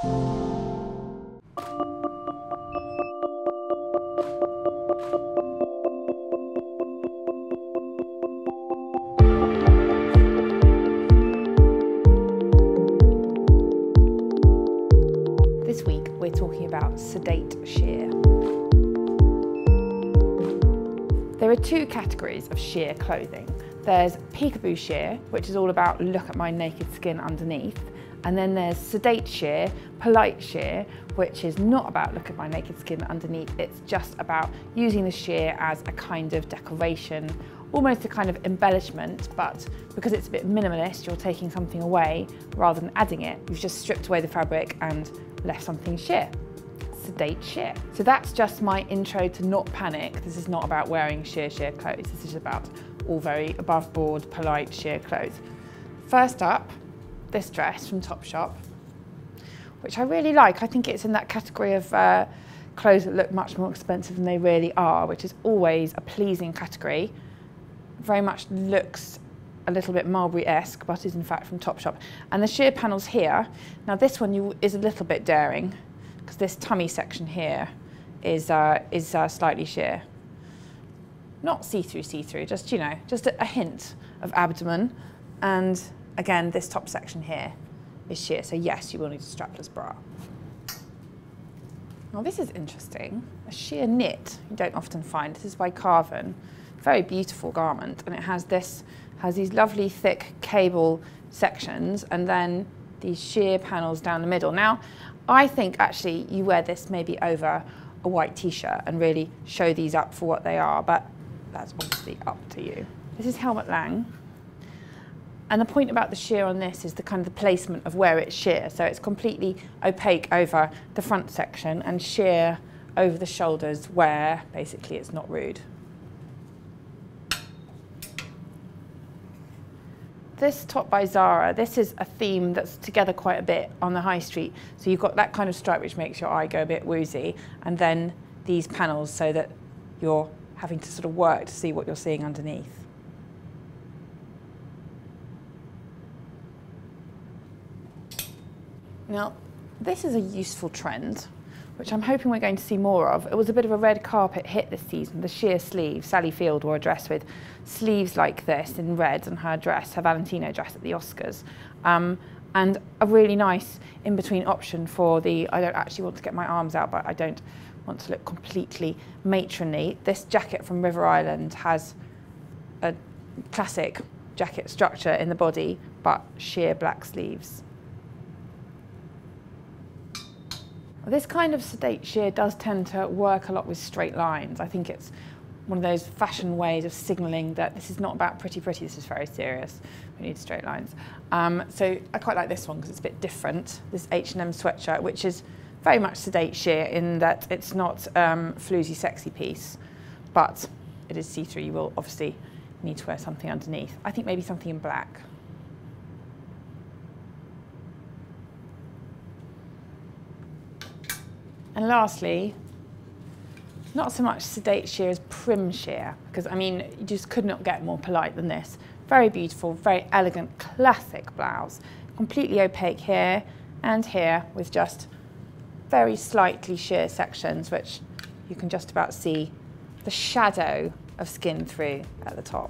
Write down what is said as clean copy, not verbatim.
This week we're talking about sedate sheer. There are two categories of sheer clothing. There's peekaboo sheer, which is all about look at my naked skin underneath, and then there's sedate sheer, polite sheer, which is not about look at my naked skin underneath, it's just about using the sheer as a kind of decoration, almost a kind of embellishment, but because it's a bit minimalist, you're taking something away rather than adding it. You've just stripped away the fabric and left something sheer. Sedate sheer. So that's just my intro to not panic. This is not about wearing sheer clothes. This is about all very above board, polite sheer clothes. First up, this dress from Topshop, which I really like. I think it's in that category of clothes that look much more expensive than they really are, which is always a pleasing category. Very much looks a little bit Mulberry-esque, but is in fact from Topshop. And the sheer panels here, now this one is a little bit daring, because this tummy section here is slightly sheer. Not see-through, just, you know, just a hint of abdomen. And again, this top section here is sheer, so yes, you will need a strapless bra. Now this is interesting, a sheer knit you don't often find. This is by Carven, very beautiful garment, and it has these lovely thick cable sections and then these sheer panels down the middle. Now, I think actually you wear this maybe over a white t-shirt and really show these up for what they are, but that's obviously up to you. This is Helmut Lang. And the point about the sheer on this is the kind of the placement of where it's sheer. So it's completely opaque over the front section and sheer over the shoulders where basically it's not rude. This top by Zara, this is a theme that's together quite a bit on the high street. So you've got that kind of stripe which makes your eye go a bit woozy, and then these panels so that you're having to sort of work to see what you're seeing underneath. Now, this is a useful trend, which I'm hoping we're going to see more of. It was a bit of a red carpet hit this season, the sheer sleeve. Sally Field wore a dress with sleeves like this in red on her dress, her Valentino dress at the Oscars. And a really nice in-between option for the, I don't actually want to get my arms out, but I don't want to look completely matronly. This jacket from River Island has a classic jacket structure in the body, but sheer black sleeves. This kind of sedate sheer does tend to work a lot with straight lines. I think it's one of those fashion ways of signalling that this is not about pretty, this is very serious. We need straight lines. So I quite like this one because it's a bit different. This H&M sweatshirt, which is very much sedate sheer in that it's not floozy, sexy piece, but it is see-through. You will obviously need to wear something underneath. I think maybe something in black. And lastly, not so much sedate sheer as prim sheer, because I mean, you just could not get more polite than this. Very beautiful, very elegant, classic blouse. Completely opaque here and here with just very slightly sheer sections, which you can just about see the shadow of skin through at the top.